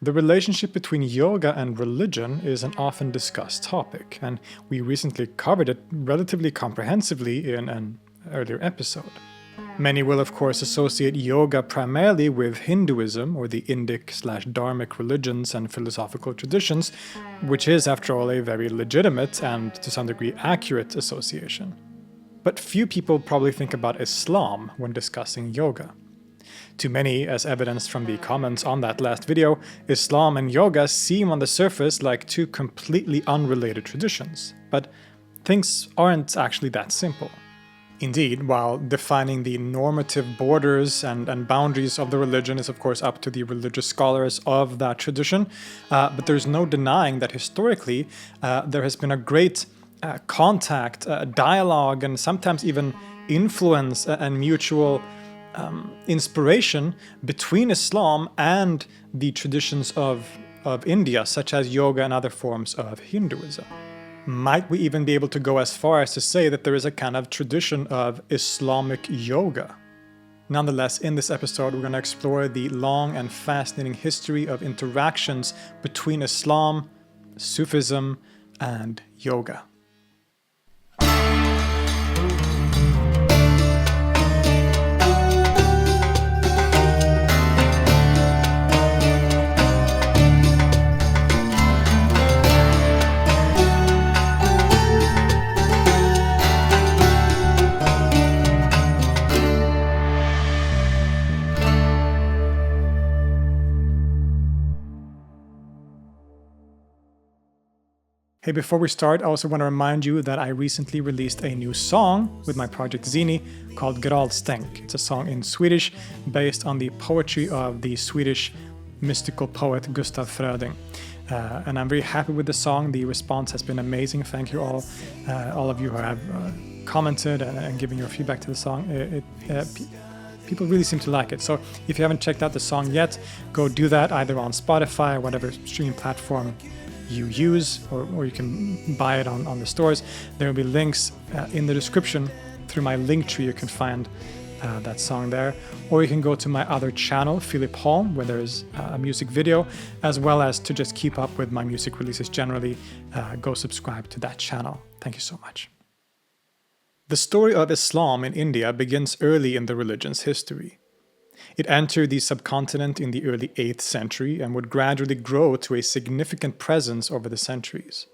The relationship between yoga and religion is an often discussed topic, and we recently covered it relatively comprehensively in an earlier episode. Many will of course associate yoga primarily with Hinduism, or the Indic/Dharmic religions and philosophical traditions, which is after all a very legitimate and to some degree accurate association. But few people probably think about Islam when discussing yoga. To many, as evidenced from the comments on that last video, Islam and yoga seem on the surface like two completely unrelated traditions. But things aren't actually that simple. Indeed, while defining the normative borders and boundaries of the religion is of course up to the religious scholars of that tradition, but there's no denying that historically there has been a great contact, dialogue, and sometimes even influence and mutual inspiration between Islam and the traditions of India, such as yoga and other forms of Hinduism. Might we even be able to go as far as to say that there is a kind of tradition of Islamic yoga? Nonetheless, in this episode, we're going to explore the long and fascinating history of interactions between Islam, Sufism, and yoga. Hey, before we start, I also want to remind you that I recently released a new song with my project Zini called Gravstänk. It's a song in Swedish based on the poetry of the Swedish mystical poet Gustaf Fröding. And I'm very happy with the song. The response has been amazing. Thank you all of you who have commented and given your feedback to the song. People really seem to like it. So if you haven't checked out the song yet, go do that either on Spotify or whatever streaming platform you use, or you can buy it on the stores. There will be links in the description. Through my link tree you can find that song there, or you can go to my other channel, Filip Holm, where there's a music video, as well as to just keep up with my music releases generally. Go subscribe to that channel. Thank you so much. The story of Islam in India begins early in the religion's history. It entered the subcontinent in the early 8th century and would gradually grow to a significant presence over the centuries.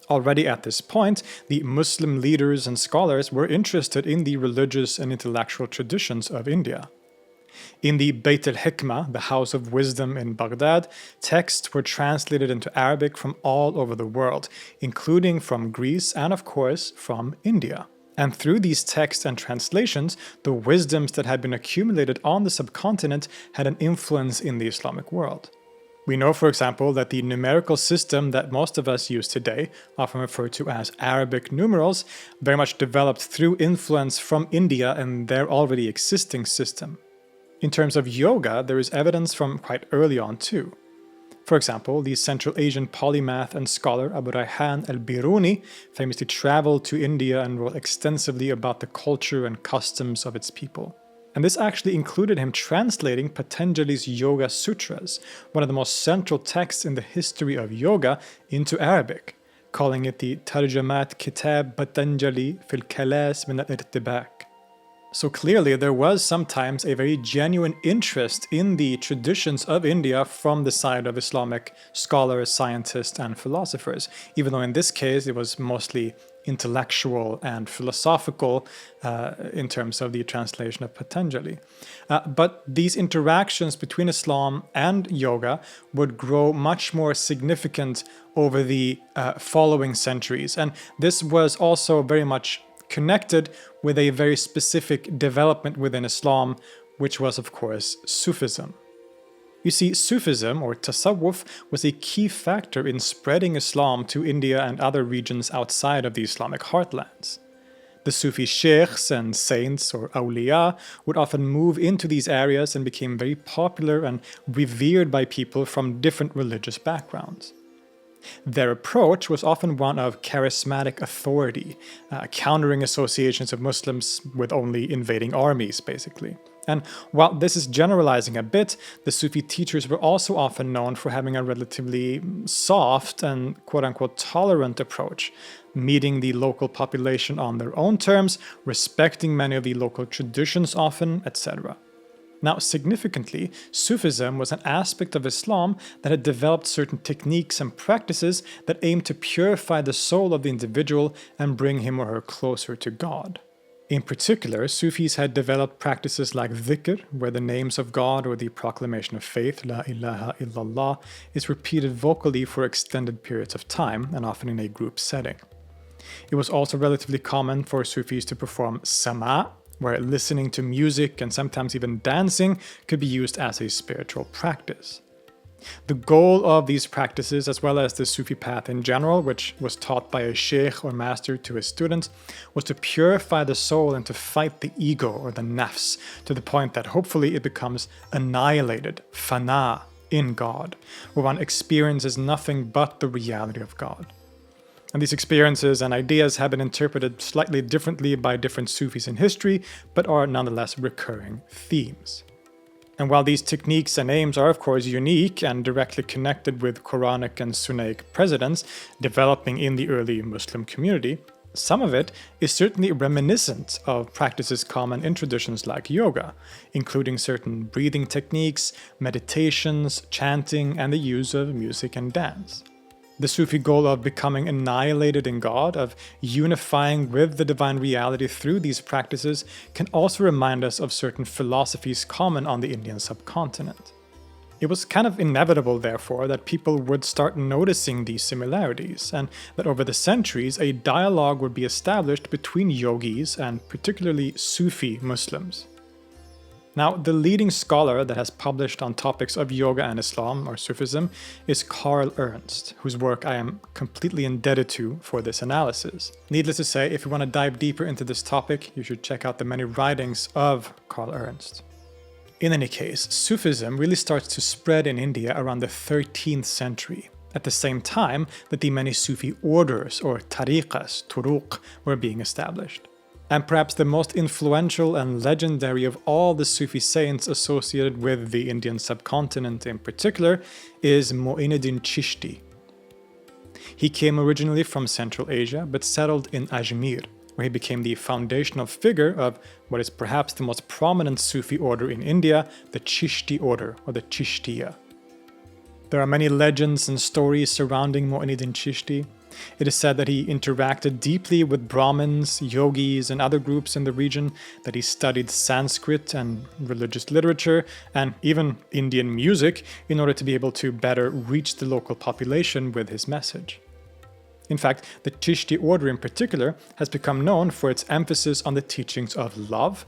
Already at this point, the Muslim leaders and scholars were interested in the religious and intellectual traditions of India. In the Bayt al-Hikmah, the House of Wisdom in Baghdad, texts were translated into Arabic from all over the world, including from Greece and, of course, from India. And through these texts and translations, the wisdoms that had been accumulated on the subcontinent had an influence in the Islamic world. We know, for example, that the numerical system that most of us use today, often referred to as Arabic numerals, very much developed through influence from India and their already existing system. In terms of yoga, there is evidence from quite early on too. For example, the Central Asian polymath and scholar Abu Rayhan al-Biruni famously traveled to India and wrote extensively about the culture and customs of its people. And this actually included him translating Patanjali's Yoga Sutras, one of the most central texts in the history of yoga, into Arabic, calling it the Tarjamat Kitab Patañjali fil Kalas min al-Irtibak. So clearly there was sometimes a very genuine interest in the traditions of India from the side of Islamic scholars, scientists, and philosophers, even though in this case it was mostly intellectual and philosophical in terms of the translation of Patanjali. But these interactions between Islam and yoga would grow much more significant over the following centuries, and this was also very much connected with a very specific development within Islam, which was of course Sufism. You see, Sufism, or Tasawwuf, was a key factor in spreading Islam to India and other regions outside of the Islamic heartlands. The Sufi sheikhs and saints, or awliya, would often move into these areas and became very popular and revered by people from different religious backgrounds. Their approach was often one of charismatic authority, countering associations of Muslims with only invading armies, basically. And while this is generalizing a bit, the Sufi teachers were also often known for having a relatively soft and quote-unquote tolerant approach, meeting the local population on their own terms, respecting many of the local traditions often, etc. Now, significantly, Sufism was an aspect of Islam that had developed certain techniques and practices that aimed to purify the soul of the individual and bring him or her closer to God. In particular, Sufis had developed practices like dhikr, where the names of God or the proclamation of faith, La ilaha illallah, is repeated vocally for extended periods of time and often in a group setting. It was also relatively common for Sufis to perform sama, where listening to music and sometimes even dancing could be used as a spiritual practice. The goal of these practices, as well as the Sufi path in general, which was taught by a sheikh or master to his students, was to purify the soul and to fight the ego or the nafs to the point that hopefully it becomes annihilated, fana, in God, where one experiences nothing but the reality of God. And these experiences and ideas have been interpreted slightly differently by different Sufis in history, but are nonetheless recurring themes. And while these techniques and aims are of course unique and directly connected with Quranic and Sunnaic precedents developing in the early Muslim community, some of it is certainly reminiscent of practices common in traditions like yoga, including certain breathing techniques, meditations, chanting, and the use of music and dance. The Sufi goal of becoming annihilated in God, of unifying with the divine reality through these practices, can also remind us of certain philosophies common on the Indian subcontinent. It was kind of inevitable, therefore, that people would start noticing these similarities, and that over the centuries a dialogue would be established between yogis and particularly Sufi Muslims. Now, the leading scholar that has published on topics of yoga and Islam, or Sufism, is Ernst, whose work I am completely indebted to for this analysis. Needless to say, if you want to dive deeper into this topic, you should check out the many writings of Ernst. In any case, Sufism really starts to spread in India around the 13th century, at the same time that the many Sufi orders, or tariqas, turuq, were being established. And perhaps the most influential and legendary of all the Sufi saints associated with the Indian subcontinent in particular is Mu'in-ud-Din Chishti. He came originally from Central Asia but settled in Ajmer, where he became the foundational figure of what is perhaps the most prominent Sufi order in India, the Chishti order, or the Chishtiya. There are many legends and stories surrounding Mu'in-ud-Din Chishti. It is said that he interacted deeply with Brahmins, yogis, and other groups in the region, that he studied Sanskrit and religious literature, and even Indian music, in order to be able to better reach the local population with his message. In fact, the Chishti order in particular has become known for its emphasis on the teachings of love,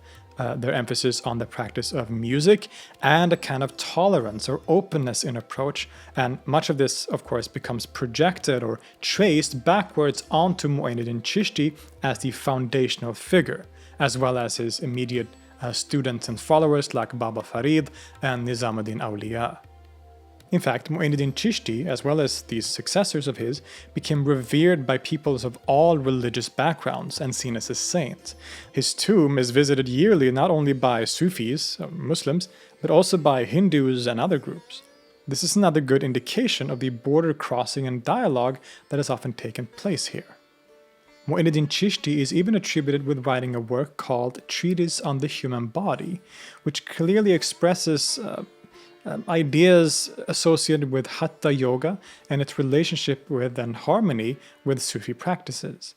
their emphasis on the practice of music, and a kind of tolerance or openness in approach, and much of this, of course, becomes projected or traced backwards onto Mu'in-ud-Din Chishti as the foundational figure, as well as his immediate students and followers like Baba Farid and Nizamuddin Awliya. In fact, Mu'in-ud-Din Chishti, as well as these successors of his, became revered by peoples of all religious backgrounds and seen as a saint. His tomb is visited yearly not only by Sufis, Muslims, but also by Hindus and other groups. This is another good indication of the border crossing and dialogue that has often taken place here. Mu'in-ud-Din Chishti is even attributed with writing a work called Treatise on the Human Body, which clearly expresses ideas associated with Hatha Yoga and its relationship with and harmony with Sufi practices.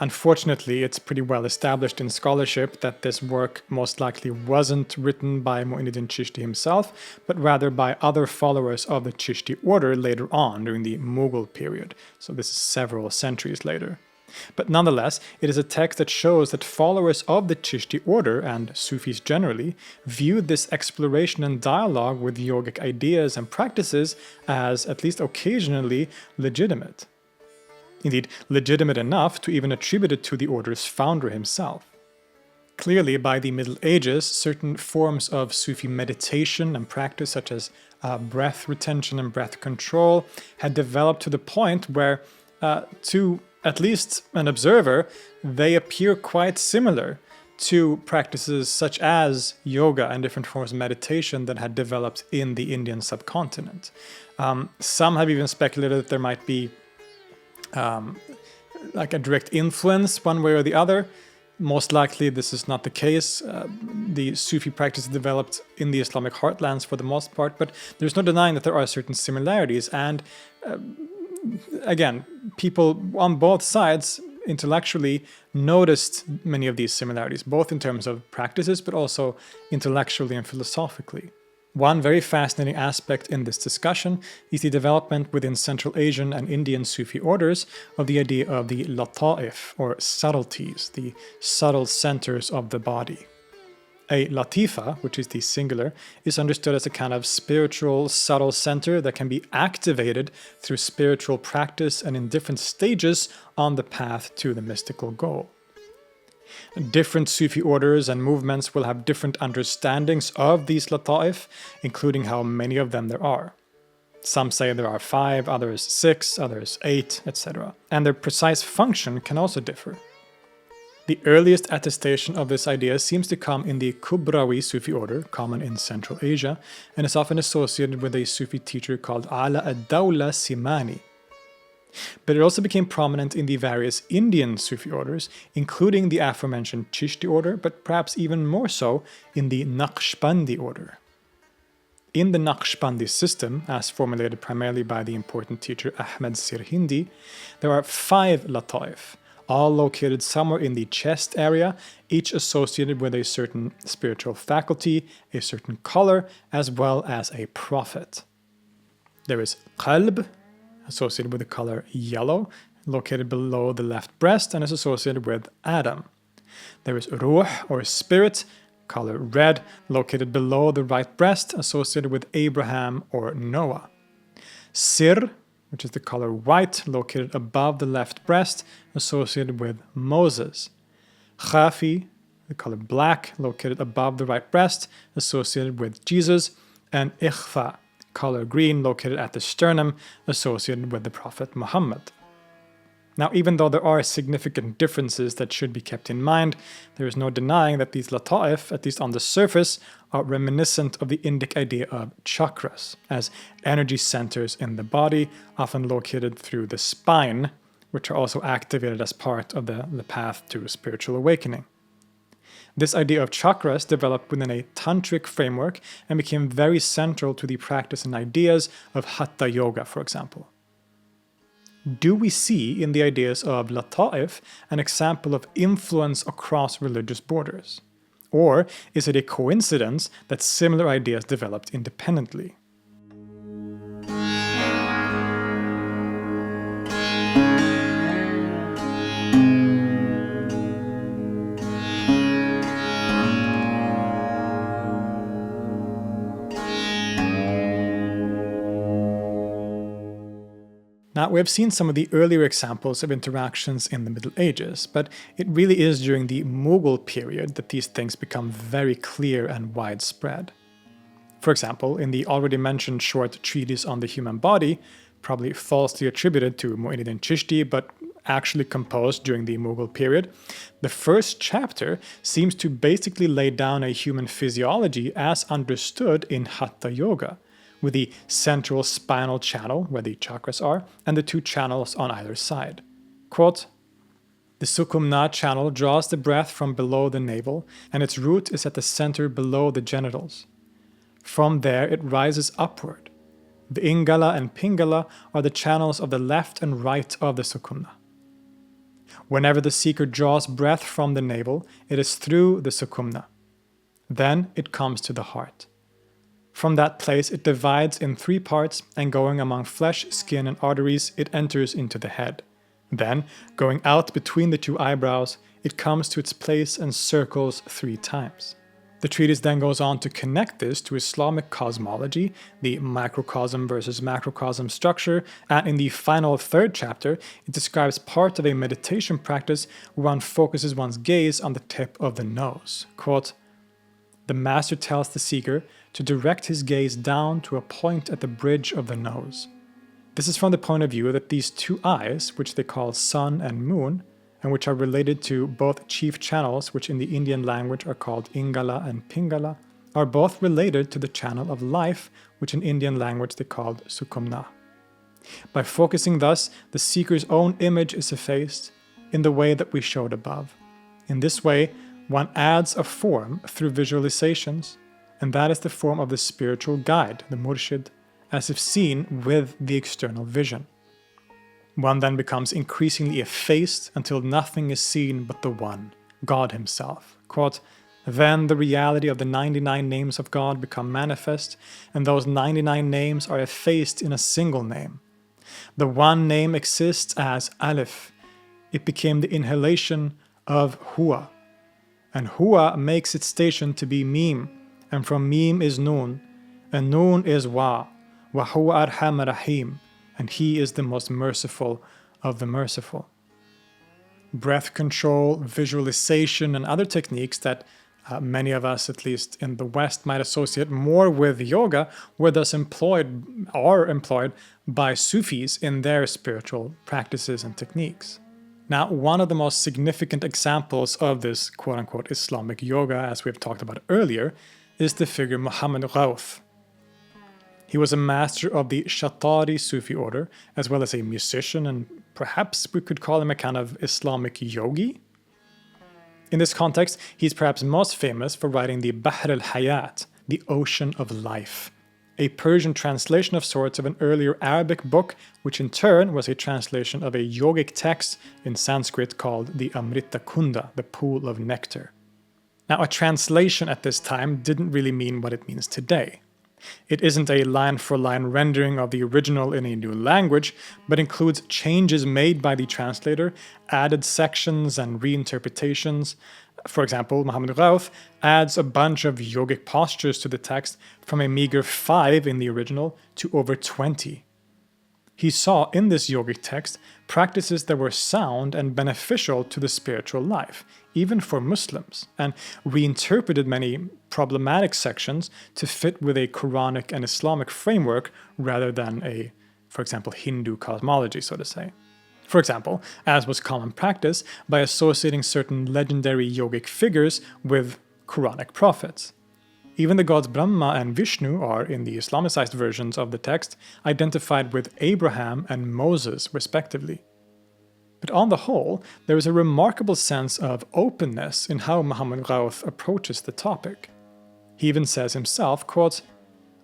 Unfortunately, it's pretty well established in scholarship that this work most likely wasn't written by Mu'in-ud-Din Chishti himself, but rather by other followers of the Chishti order later on during the Mughal period, so this is several centuries later. But nonetheless, it is a text that shows that followers of the Chishti order, and Sufis generally, viewed this exploration and dialogue with yogic ideas and practices as, at least occasionally, legitimate. Indeed, legitimate enough to even attribute it to the order's founder himself. Clearly, by the Middle Ages, certain forms of Sufi meditation and practice, such as breath retention and breath control, had developed to the point where, to at least an observer, they appear quite similar to practices such as yoga and different forms of meditation that had developed in the Indian subcontinent. Some have even speculated that there might be like a direct influence one way or the other. Most likely this is not the case. The Sufi practice developed in the Islamic heartlands for the most part, but there's no denying that there are certain similarities. And again, people on both sides intellectually noticed many of these similarities, both in terms of practices, but also intellectually and philosophically. One very fascinating aspect in this discussion is the development within Central Asian and Indian Sufi orders of the idea of the lata'if, or subtleties, the subtle centers of the body. A latifa, which is the singular, is understood as a kind of spiritual, subtle center that can be activated through spiritual practice and in different stages on the path to the mystical goal. Different Sufi orders and movements will have different understandings of these lata'if, including how many of them there are. Some say there are 5, others 6, others 8, etc. And their precise function can also differ. The earliest attestation of this idea seems to come in the Kubrawi Sufi order, common in Central Asia, and is often associated with a Sufi teacher called Ala ad-Dawla Simani. But it also became prominent in the various Indian Sufi orders, including the aforementioned Chishti order, but perhaps even more so in the Naqshbandi order. In the Naqshbandi system, as formulated primarily by the important teacher Ahmed Sirhindi, there are 5 lata'if, all located somewhere in the chest area, each associated with a certain spiritual faculty, a certain color, as well as a prophet. There is qalb, associated with the color yellow, located below the left breast and is associated with Adam. There is ruh, or spirit, color red, located below the right breast, associated with Abraham or Noah. Sir, which is the color white, located above the left breast, associated with Moses. Khafi, the color black, located above the right breast, associated with Jesus. And Ikhfa, color green, located at the sternum, associated with the Prophet Muhammad. Now, even though there are significant differences that should be kept in mind, there is no denying that these lata'if, at least on the surface, are reminiscent of the Indic idea of chakras, as energy centers in the body, often located through the spine, which are also activated as part of the path to spiritual awakening. This idea of chakras developed within a tantric framework and became very central to the practice and ideas of hatha yoga, for example. Do we see in the ideas of lata'if an example of influence across religious borders? Or is it a coincidence that similar ideas developed independently? Now, we have seen some of the earlier examples of interactions in the Middle Ages, but it really is during the Mughal period that these things become very clear and widespread. For example, in the already mentioned short treatise on the human body, probably falsely attributed to Mu'in Chishti, but actually composed during the Mughal period, the first chapter seems to basically lay down a human physiology as understood in Hatha Yoga, with the central spinal channel, where the chakras are, and the 2 channels on either side. Quote, "The Sukumna channel draws the breath from below the navel, and its root is at the center below the genitals. From there it rises upward. The Ingala and Pingala are the channels of the left and right of the Sukumna. Whenever the seeker draws breath from the navel, it is through the Sukumna. Then it comes to the heart. From that place it divides in 3 parts, and going among flesh, skin, and arteries, it enters into the head. Then, going out between the 2 eyebrows, it comes to its place and circles 3 times. The treatise then goes on to connect this to Islamic cosmology, the microcosm versus macrocosm structure, and in the final 3rd chapter, it describes part of a meditation practice where one focuses one's gaze on the tip of the nose. Quote, "The master tells the seeker to direct his gaze down to a point at the bridge of the nose. This is from the point of view that these 2 eyes, which they call sun and moon, and which are related to both chief channels, which in the Indian language are called Ingala and Pingala, are both related to the channel of life, which in Indian language they called Sukumna. By focusing thus, the seeker's own image is effaced in the way that we showed above. In this way, one adds a form through visualizations, and that is the form of the spiritual guide, the murshid, as if seen with the external vision. One then becomes increasingly effaced until nothing is seen but the one, God himself. Quote, then the reality of the 99 names of God become manifest, and those 99 names are effaced in a single name. The one name exists as Aleph. It became the inhalation of Hua, and Hua makes its station to be Mim, and from Mim is Nun, and Nun is Wa Huwa Arham Rahim, and he is the most merciful of the merciful. Breath control, visualization, and other techniques that many of us, at least in the West, might associate more with yoga were thus employed by Sufis in their spiritual practices and techniques. Now, one of the most significant examples of this quote-unquote Islamic yoga, as we've talked about earlier, is the figure Muhammad Ghawth. He was a master of the Shatari Sufi order, as well as a musician, and perhaps we could call him a kind of Islamic yogi. In this context, he's perhaps most famous for writing the Bahr al-Hayat, the Ocean of Life, a Persian translation of sorts of an earlier Arabic book, which in turn was a translation of a yogic text in Sanskrit called the Amrita Kunda, the Pool of Nectar. Now, a translation at this time didn't really mean what it means today. It isn't a line-for-line rendering of the original in a new language, but includes changes made by the translator, added sections and reinterpretations. For example, Muhammad Ghawth adds a bunch of yogic postures to the text from a meager 5 in the original to over 20. He saw in this yogic text practices that were sound and beneficial to the spiritual life, even for Muslims, and reinterpreted many problematic sections to fit with a Quranic and Islamic framework rather than a, for example, Hindu cosmology, so to say. For example, as was common practice, by associating certain legendary yogic figures with Quranic prophets. Even the gods Brahma and Vishnu are, in the Islamicized versions of the text, identified with Abraham and Moses, respectively. But on the whole, there is a remarkable sense of openness in how Muhammad Ghawth approaches the topic. He even says himself, quote,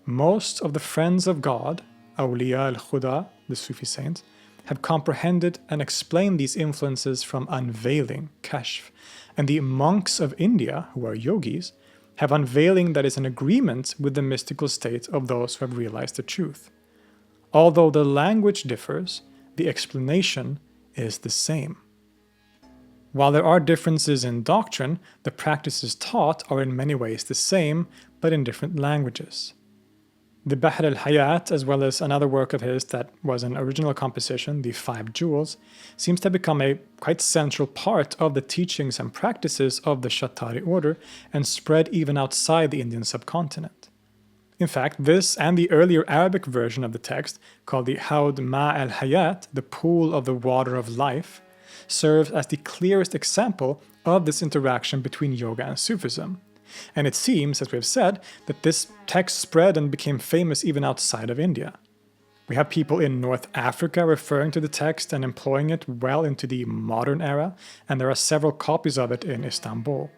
most of the friends of God, Awliya al-Khuda, the Sufi saints, have comprehended and explained these influences from unveiling, kashf, and the monks of India, who are yogis, have unveiling that is in agreement with the mystical state of those who have realized the truth. Although the language differs, the explanation is the same. While there are differences in doctrine, the practices taught are in many ways the same, but in different languages. The Bahr al-Hayat, as well as another work of his that was an original composition, the 5 Jewels, seems to have become a quite central part of the teachings and practices of the Shatari order and spread even outside the Indian subcontinent. In fact, this and the earlier Arabic version of the text, called the Hawd Ma al-Hayat, the Pool of the Water of Life, serves as the clearest example of this interaction between yoga and Sufism. And it seems, as we have said, that this text spread and became famous even outside of India. We have people in North Africa referring to the text and employing it well into the modern era, and there are several copies of it in Istanbul.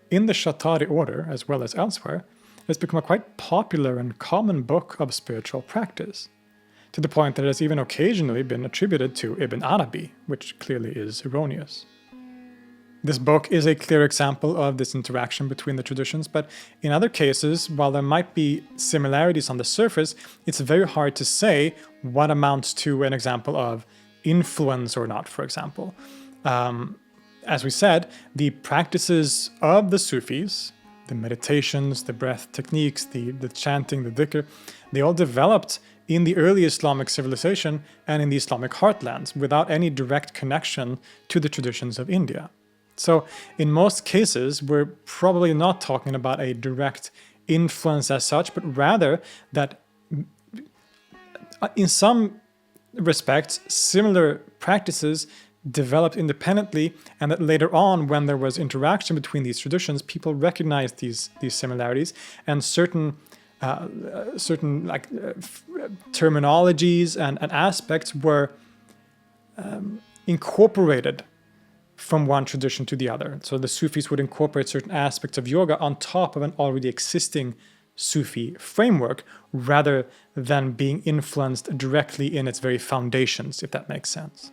In the Shatari order, as well as elsewhere, it has become a quite popular and common book of spiritual practice, to the point that it has even occasionally been attributed to Ibn Arabi, which clearly is erroneous. This book is a clear example of this interaction between the traditions, but in other cases, while there might be similarities on the surface, it's very hard to say what amounts to an example of influence or not, for example. As we said, the practices of the Sufis, the meditations, the breath techniques, the chanting, the dhikr, they all developed in the early Islamic civilization and in the Islamic heartlands without any direct connection to the traditions of India. So in most cases, we're probably not talking about a direct influence as such, but rather that in some respects, similar practices developed independently, and that later on, when there was interaction between these traditions, people recognized these similarities, and certain terminologies and aspects were incorporated from one tradition to the other. So the Sufis would incorporate certain aspects of yoga on top of an already existing Sufi framework, rather than being influenced directly in its very foundations, if that makes sense.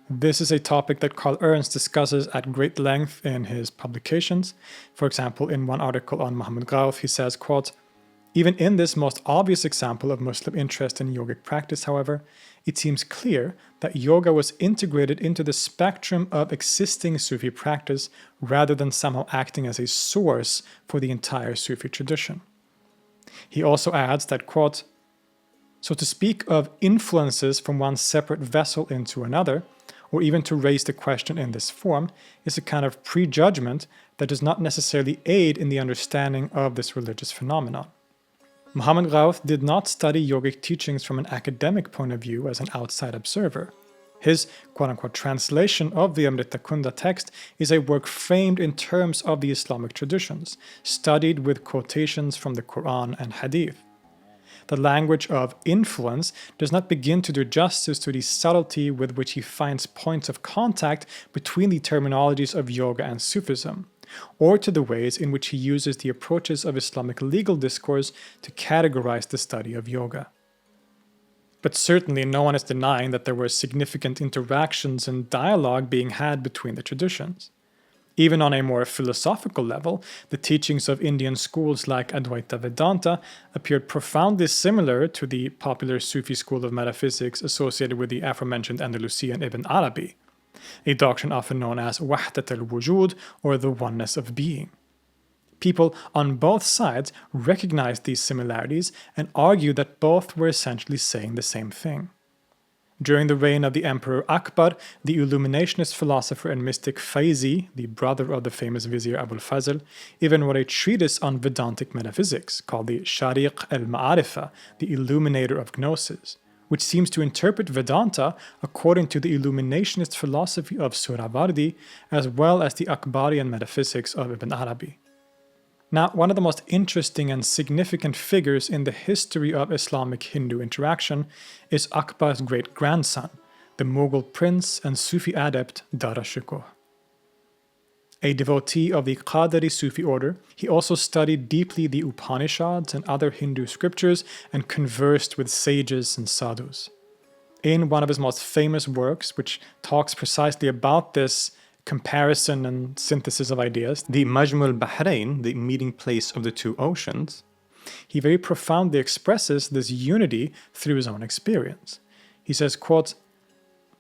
This is a topic that Ernst discusses at great length in his publications. For example, in one article on Muhammad Ghawth, he says, quote, "Even in this most obvious example of Muslim interest in yogic practice, however, it seems clear that yoga was integrated into the spectrum of existing Sufi practice rather than somehow acting as a source for the entire Sufi tradition." He also adds that, quote, "So to speak of influences from one separate vessel into another, or even to raise the question in this form, is a kind of prejudgment that does not necessarily aid in the understanding of this religious phenomenon." Muhammad Ghawth did not study yogic teachings from an academic point of view as an outside observer. His quote-unquote translation of the Amrita Kunda text is a work framed in terms of the Islamic traditions, studied with quotations from the Quran and Hadith. The language of influence does not begin to do justice to the subtlety with which he finds points of contact between the terminologies of yoga and Sufism, or to the ways in which he uses the approaches of Islamic legal discourse to categorize the study of yoga. But certainly no one is denying that there were significant interactions and dialogue being had between the traditions. Even on a more philosophical level, the teachings of Indian schools like Advaita Vedanta appeared profoundly similar to the popular Sufi school of metaphysics associated with the aforementioned Andalusian Ibn Arabi, a doctrine often known as Wahdat al-Wujud, or the oneness of being. People on both sides recognized these similarities and argued that both were essentially saying the same thing. During the reign of the Emperor Akbar, the Illuminationist philosopher and mystic Faizi, the brother of the famous Vizier Abul Fazl, even wrote a treatise on Vedantic metaphysics called the Shariq al-Ma'arifa, the Illuminator of Gnosis, which seems to interpret Vedanta according to the Illuminationist philosophy of Suravardi, as well as the Akbarian metaphysics of Ibn Arabi. Now, one of the most interesting and significant figures in the history of Islamic-Hindu interaction is Akbar's great-grandson, the Mughal prince and Sufi adept Dara Shikoh. A devotee of the Qadari Sufi order, he also studied deeply the Upanishads and other Hindu scriptures and conversed with sages and sadhus. In one of his most famous works, which talks precisely about this comparison and synthesis of ideas, the Majmu al-Bahrain, the meeting place of the two oceans, he very profoundly expresses this unity through his own experience. He says, quote,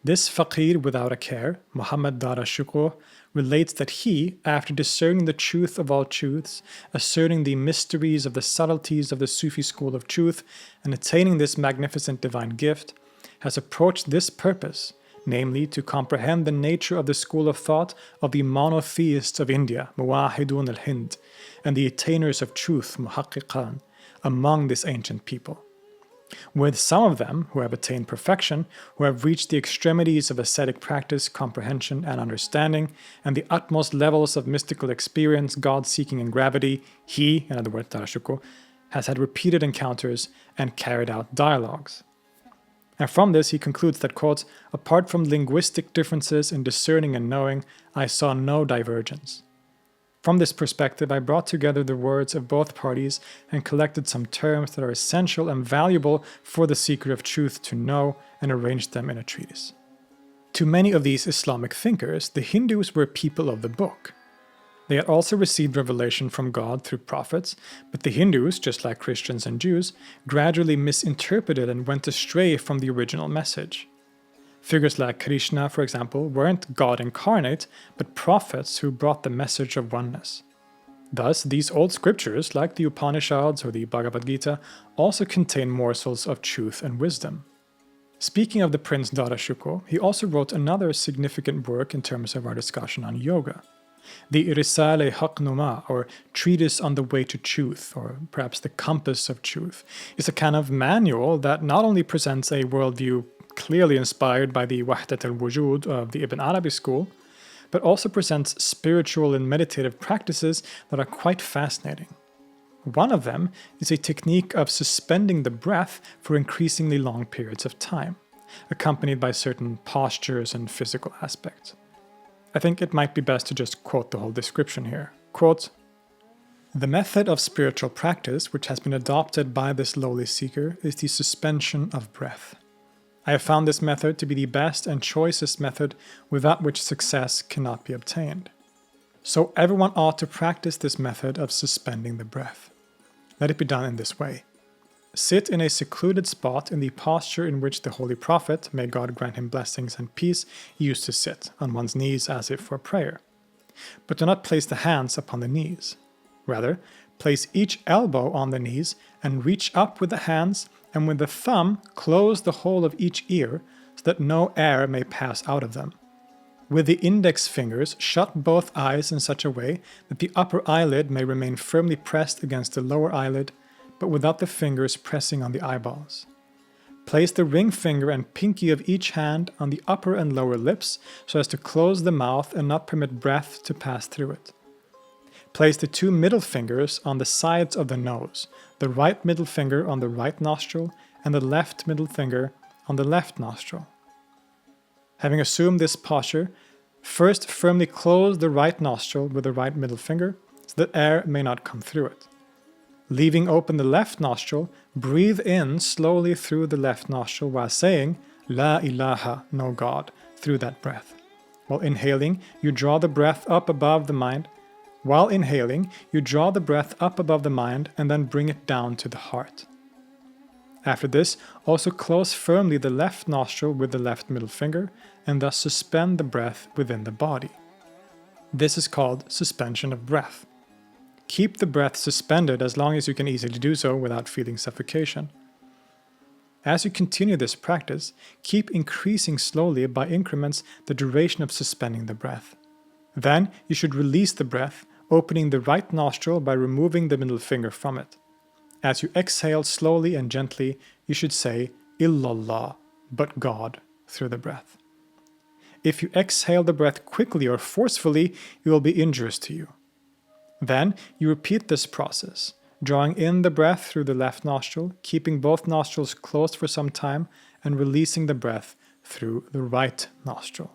"This faqir without a care, Muhammad Dara Shikoh, relates that he, after discerning the truth of all truths, asserting the mysteries of the subtleties of the Sufi school of truth, and attaining this magnificent divine gift, has approached this purpose, namely to comprehend the nature of the school of thought of the monotheists of India, Muwahidun al-Hind, and the attainers of truth, Muhaqqiqan, among this ancient people. With some of them who have attained perfection, who have reached the extremities of ascetic practice, comprehension, and understanding, and the utmost levels of mystical experience, God-seeking, and gravity, he, in other words, Dara Shikoh, has had repeated encounters and carried out dialogues." And from this, he concludes that, quote, "Apart from linguistic differences in discerning and knowing, I saw no divergence. From this perspective, I brought together the words of both parties and collected some terms that are essential and valuable for the seeker of truth to know and arranged them in a treatise." To many of these Islamic thinkers, the Hindus were people of the book. They had also received revelation from God through prophets, but the Hindus, just like Christians and Jews, gradually misinterpreted and went astray from the original message. Figures like Krishna, for example, weren't God incarnate, but prophets who brought the message of oneness. Thus, these old scriptures, like the Upanishads or the Bhagavad Gita, also contain morsels of truth and wisdom. Speaking of the Prince Dara Shikoh, he also wrote another significant work in terms of our discussion on yoga. The Risale-Haq-Numa, or Treatise on the Way to Truth, or perhaps the Compass of Truth, is a kind of manual that not only presents a worldview clearly inspired by the Wahdat al-Wujud of the Ibn Arabi school, but also presents spiritual and meditative practices that are quite fascinating. One of them is a technique of suspending the breath for increasingly long periods of time, accompanied by certain postures and physical aspects. I think it might be best to just quote the whole description here. Quote, "The method of spiritual practice which has been adopted by this lowly seeker is the suspension of breath. I have found this method to be the best and choicest method without which success cannot be obtained. So everyone ought to practice this method of suspending the breath. Let it be done in this way. Sit in a secluded spot in the posture in which the Holy Prophet, may God grant him blessings and peace, used to sit, on one's knees as if for prayer. But do not place the hands upon the knees. Rather, place each elbow on the knees and reach up with the hands, and with the thumb close the hole of each ear so that no air may pass out of them. With the index fingers, shut both eyes in such a way that the upper eyelid may remain firmly pressed against the lower eyelid, but without the fingers pressing on the eyeballs. Place the ring finger and pinky of each hand on the upper and lower lips so as to close the mouth and not permit breath to pass through it. Place the two middle fingers on the sides of the nose, the right middle finger on the right nostril and the left middle finger on the left nostril. Having assumed this posture, first firmly close the right nostril with the right middle finger so that air may not come through it. Leaving open the left nostril, breathe in slowly through the left nostril while saying, La ilaha, no God, through that breath. While inhaling, you draw the breath up above the mind. While inhaling, you draw the breath up above the mind and then bring it down to the heart. After this, also close firmly the left nostril with the left middle finger and thus suspend the breath within the body. This is called suspension of breath. Keep the breath suspended as long as you can easily do so without feeling suffocation. As you continue this practice, keep increasing slowly by increments the duration of suspending the breath. Then you should release the breath, opening the right nostril by removing the middle finger from it. As you exhale slowly and gently, you should say, Illallah, but God, through the breath. If you exhale the breath quickly or forcefully, it will be injurious to you. Then you repeat this process, drawing in the breath through the left nostril, keeping both nostrils closed for some time, and releasing the breath through the right nostril.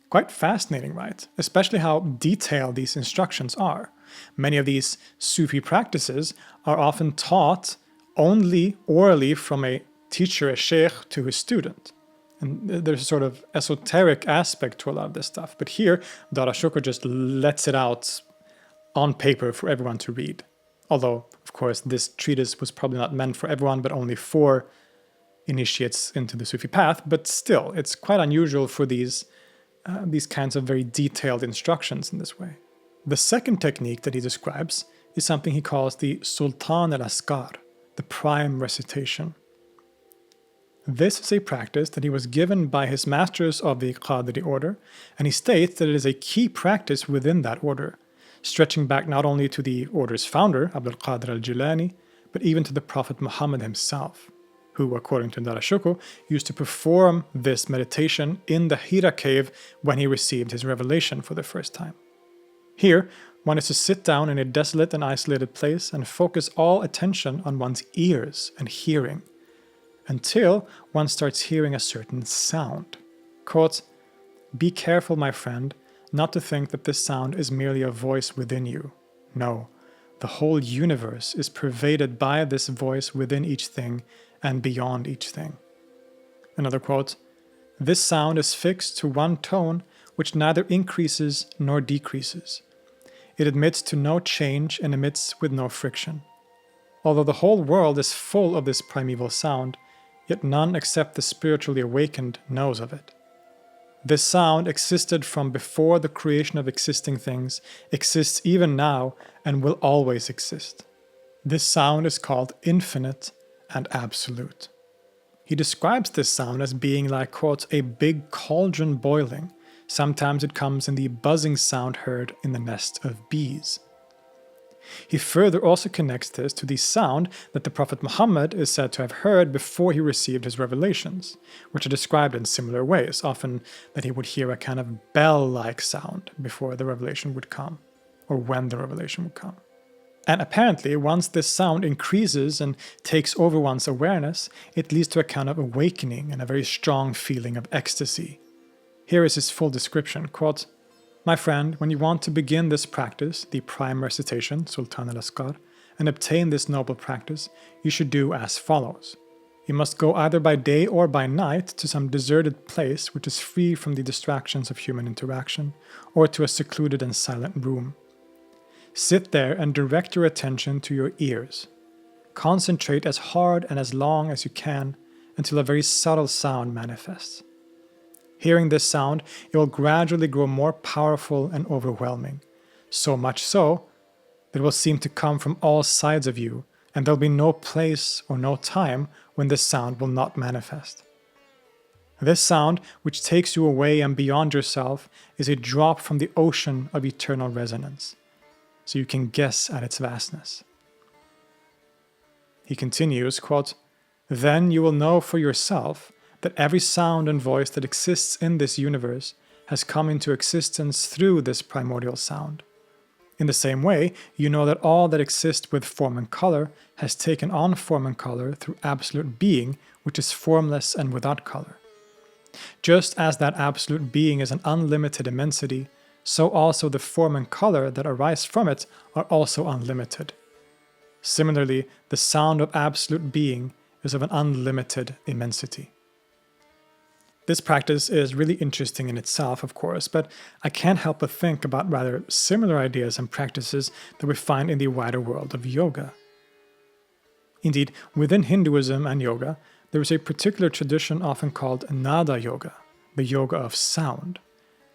Quite fascinating, right? Especially how detailed these instructions are. Many of these Sufi practices are often taught only orally from a teacher, a sheikh, to his student. And there's a sort of esoteric aspect to a lot of this stuff. But here, Dara Shikoh just lets it out on paper for everyone to read. Although, of course, this treatise was probably not meant for everyone, but only for initiates into the Sufi path. But still, it's quite unusual for these kinds of very detailed instructions in this way. The second technique that he describes is something he calls the Sultan al-Azkar, the prime recitation. This is a practice that he was given by his masters of the Qadri order, and he states that it is a key practice within that order, stretching back not only to the order's founder, Abdul Qadir al-Jilani, but even to the Prophet Muhammad himself, who, according to Dara Shikoh, used to perform this meditation in the Hira cave when he received his revelation for the first time. Here, one is to sit down in a desolate and isolated place and focus all attention on one's ears and hearing, until one starts hearing a certain sound. Quote, "Be careful, my friend, not to think that this sound is merely a voice within you. No, the whole universe is pervaded by this voice within each thing and beyond each thing." Another quote, "This sound is fixed to one tone which neither increases nor decreases. It admits to no change and emits with no friction. Although the whole world is full of this primeval sound, yet none except the spiritually awakened knows of it. This sound existed from before the creation of existing things, exists even now, and will always exist. This sound is called infinite and absolute." He describes this sound as being like, quote, "a big cauldron boiling. Sometimes it comes in the buzzing sound heard in the nest of bees." He further also connects this to the sound that the Prophet Muhammad is said to have heard before he received his revelations, which are described in similar ways, often that he would hear a kind of bell-like sound before the revelation would come, or when the revelation would come. And apparently, once this sound increases and takes over one's awareness, it leads to a kind of awakening and a very strong feeling of ecstasy. Here is his full description, quote, "My friend, when you want to begin this practice, the prime recitation, Sultan al-Azkar, and obtain this noble practice, you should do as follows. You must go either by day or by night to some deserted place which is free from the distractions of human interaction, or to a secluded and silent room. Sit there and direct your attention to your ears. Concentrate as hard and as long as you can until a very subtle sound manifests. Hearing this sound, it will gradually grow more powerful and overwhelming, so much so that it will seem to come from all sides of you, and there'll be no place or no time when this sound will not manifest. This sound, which takes you away and beyond yourself, is a drop from the ocean of eternal resonance, so you can guess at its vastness." He continues, quote, "Then you will know for yourself that every sound and voice that exists in this universe has come into existence through this primordial sound. In the same way, you know that all that exists with form and color has taken on form and color through absolute being, which is formless and without color. Just as that absolute being is an unlimited immensity, so also the form and color that arise from it are also unlimited. Similarly, the sound of absolute being is of an unlimited immensity." This practice is really interesting in itself, of course, but I can't help but think about rather similar ideas and practices that we find in the wider world of yoga. Indeed, within Hinduism and yoga, there is a particular tradition often called Nada Yoga, the yoga of sound,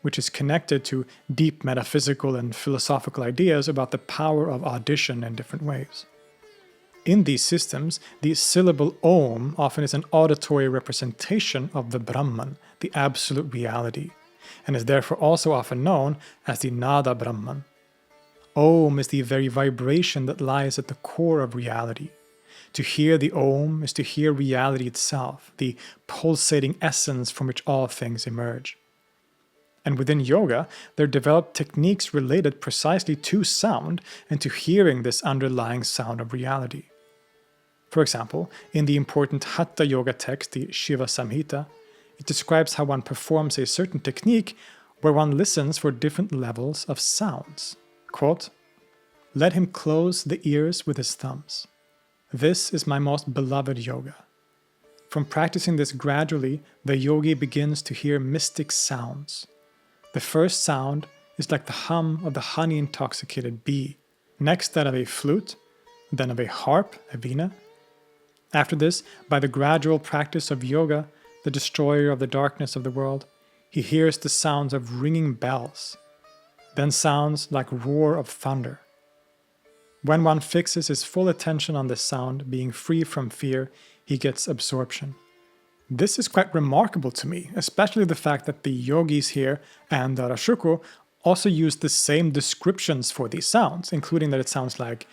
which is connected to deep metaphysical and philosophical ideas about the power of audition in different ways. In these systems, the syllable Om often is an auditory representation of the Brahman, the absolute reality, and is therefore also often known as the Nada Brahman. Om is the very vibration that lies at the core of reality. To hear the Om is to hear reality itself, the pulsating essence from which all things emerge. And within yoga, there are developed techniques related precisely to sound and to hearing this underlying sound of reality. For example, in the important Hatha Yoga text, the Shiva Samhita, it describes how one performs a certain technique where one listens for different levels of sounds. Quote, "Let him close the ears with his thumbs. This is my most beloved yoga. From practicing this gradually, the yogi begins to hear mystic sounds. The first sound is like the hum of the honey-intoxicated bee, next that of a flute, then of a harp, a veena. After this, by the gradual practice of yoga, the destroyer of the darkness of the world, he hears the sounds of ringing bells, then sounds like roar of thunder. When one fixes his full attention on this sound, being free from fear, he gets absorption. This is quite remarkable to me, especially the fact that the yogis here and Dara Shikoh also use the same descriptions for these sounds, including that it sounds like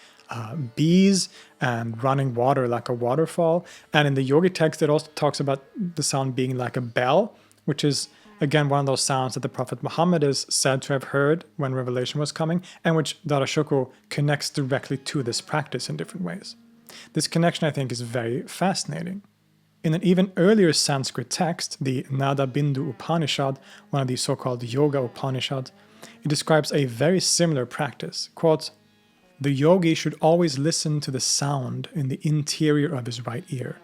bees and running water like a waterfall. And in the yogi text, it also talks about the sound being like a bell, which is, again, one of those sounds that the Prophet Muhammad is said to have heard when revelation was coming, and which Dara Shikoh connects directly to this practice in different ways. This connection, I think, is very fascinating. In an even earlier Sanskrit text, the Nada Bindu Upanishad, one of the so-called Yoga Upanishads, it describes a very similar practice. Quote, "The yogi should always listen to the sound in the interior of his right ear.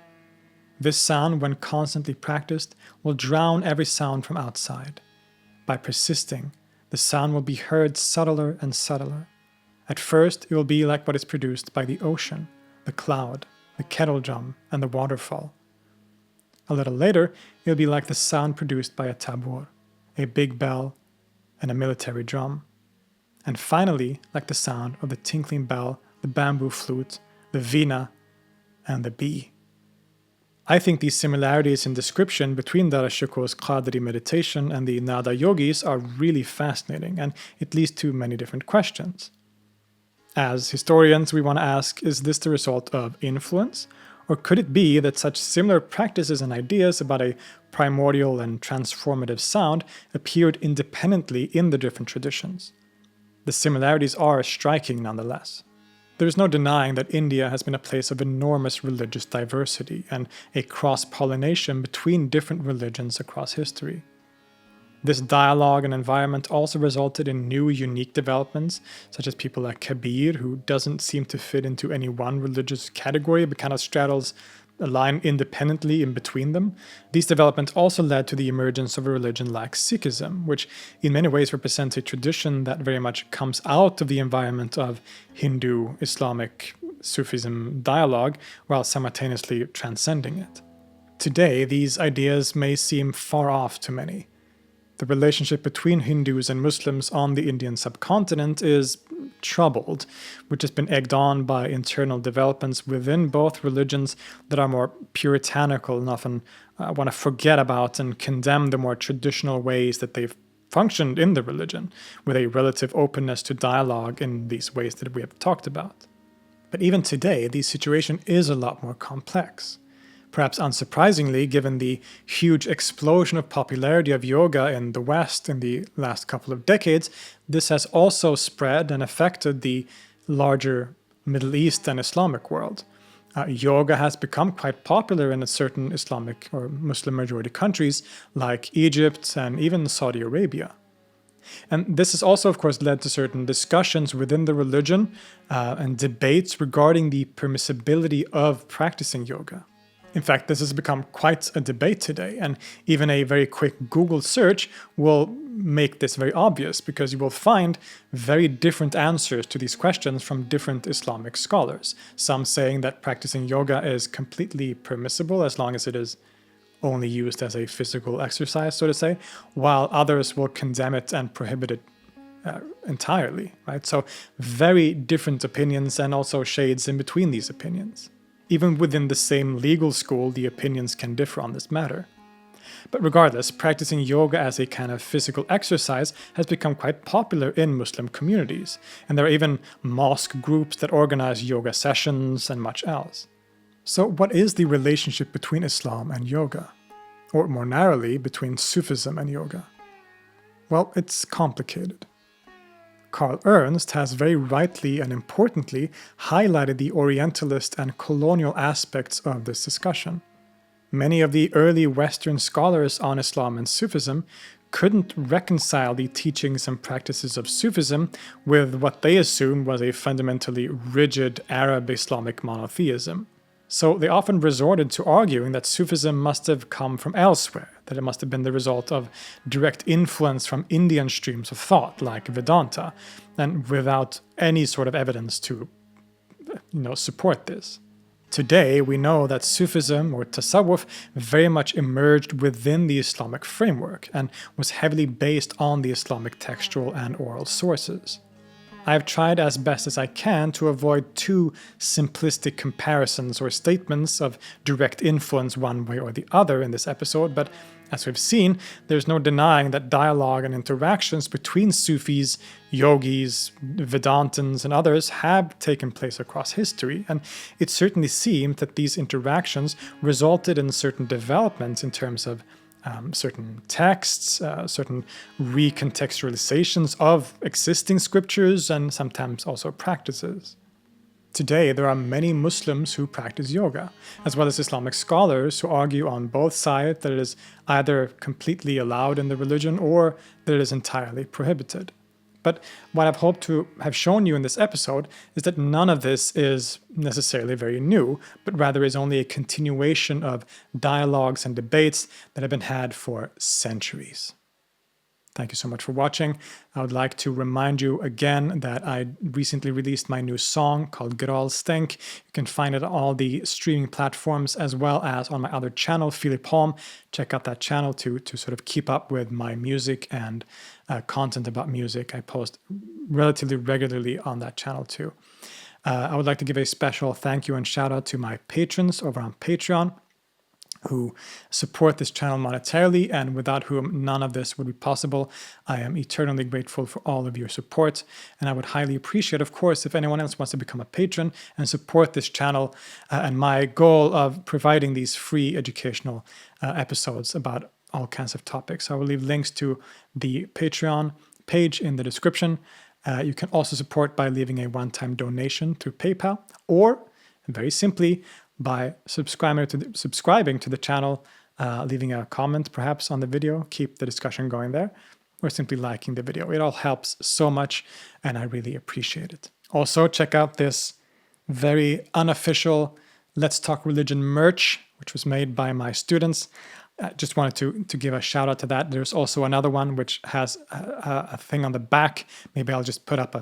This sound, when constantly practiced, will drown every sound from outside. By persisting, the sound will be heard subtler and subtler. At first, it will be like what is produced by the ocean, the cloud, the kettle drum, and the waterfall. A little later, it will be like the sound produced by a tabor, a big bell, and a military drum. And finally, like the sound of the tinkling bell, the bamboo flute, the veena, and the bee." I think these similarities in description between Dara Shikoh's Qadri meditation and the Nada yogis are really fascinating, and it leads to many different questions. As historians, we want to ask, is this the result of influence? Or could it be that such similar practices and ideas about a primordial and transformative sound appeared independently in the different traditions? The similarities are striking nonetheless. There is no denying that India has been a place of enormous religious diversity and a cross-pollination between different religions across history. This dialogue and environment also resulted in new unique developments, such as people like Kabir, who doesn't seem to fit into any one religious category but kind of straddles a line independently in between them. These developments also led to the emergence of a religion like Sikhism, which in many ways represents a tradition that very much comes out of the environment of Hindu, Islamic, Sufism dialogue, while simultaneously transcending it. Today, these ideas may seem far off to many. The relationship between Hindus and Muslims on the Indian subcontinent is troubled, which has been egged on by internal developments within both religions that are more puritanical and often want to forget about and condemn the more traditional ways that they've functioned in the religion, with a relative openness to dialogue in these ways that we have talked about. But even today, the situation is a lot more complex. Perhaps unsurprisingly, given the huge explosion of popularity of yoga in the West in the last couple of decades, this has also spread and affected the larger Middle East and Islamic world. Yoga has become quite popular in certain Islamic or Muslim-majority countries like Egypt and even Saudi Arabia. And this has also, of course, led to certain discussions within the religion and debates regarding the permissibility of practicing yoga. In fact, this has become quite a debate today, and even a very quick Google search will make this very obvious, because you will find very different answers to these questions from different Islamic scholars. Some saying that practicing yoga is completely permissible as long as it is only used as a physical exercise, so to say, while others will condemn it and prohibit it entirely, right? So very different opinions and also shades in between these opinions. Even within the same legal school, the opinions can differ on this matter. But regardless, practicing yoga as a kind of physical exercise has become quite popular in Muslim communities, and there are even mosque groups that organize yoga sessions and much else. So what is the relationship between Islam and yoga? Or more narrowly, between Sufism and yoga? Well, it's complicated. Ernst has very rightly and importantly highlighted the Orientalist and colonial aspects of this discussion. Many of the early Western scholars on Islam and Sufism couldn't reconcile the teachings and practices of Sufism with what they assumed was a fundamentally rigid Arab Islamic monotheism. So they often resorted to arguing that Sufism must have come from elsewhere, that it must have been the result of direct influence from Indian streams of thought, like Vedanta, and without any sort of evidence to support this. Today, we know that Sufism, or Tasawwuf, very much emerged within the Islamic framework and was heavily based on the Islamic textual and oral sources. I have tried as best as I can to avoid too simplistic comparisons or statements of direct influence one way or the other in this episode, but as we've seen, there's no denying that dialogue and interactions between Sufis, yogis, Vedantins, and others have taken place across history, and it certainly seems that these interactions resulted in certain developments in terms of certain texts, certain recontextualizations of existing scriptures, and sometimes also practices. Today, there are many Muslims who practice yoga, as well as Islamic scholars who argue on both sides that it is either completely allowed in the religion or that it is entirely prohibited. But what I've hoped to have shown you in this episode is that none of this is necessarily very new, but rather is only a continuation of dialogues and debates that have been had for centuries. Thank you so much for watching. I would like to remind you again that I recently released my new song called Stenk. You can find it on all the streaming platforms as well as on my other channel, Filip Holm. Check out that channel to sort of keep up with my music and content about music. I post relatively regularly on that channel too. I would like to give a special thank you and shout out to my patrons over on Patreon. who support this channel monetarily and without whom none of this would be possible. I am eternally grateful for all of your support, and I would highly appreciate, of course, if anyone else wants to become a patron and support this channel and my goal of providing these free educational episodes about all kinds of topics. I will leave links to the Patreon page in the description. You can also support by leaving a one-time donation through PayPal, or very simply by subscribing to the channel, leaving a comment perhaps on the video, keep the discussion going there, or simply liking the video. It all helps so much, and I really appreciate it. Also, check out this very unofficial Let's Talk Religion merch, which was made by my students. I just wanted to give a shout out to that. There's also another one which has a thing on the back. Maybe I'll just put up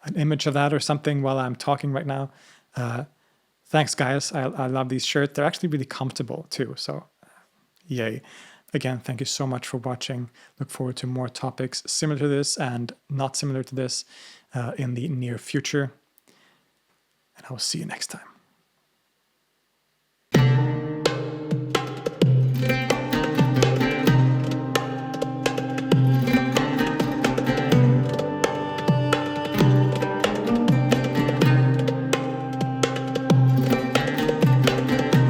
an image of that or something while I'm talking right now. Thanks, guys. I love these shirts. They're actually really comfortable too. So yay. Again, thank you so much for watching. Look forward to more topics similar to this and not similar to this in the near future. And I will see you next time.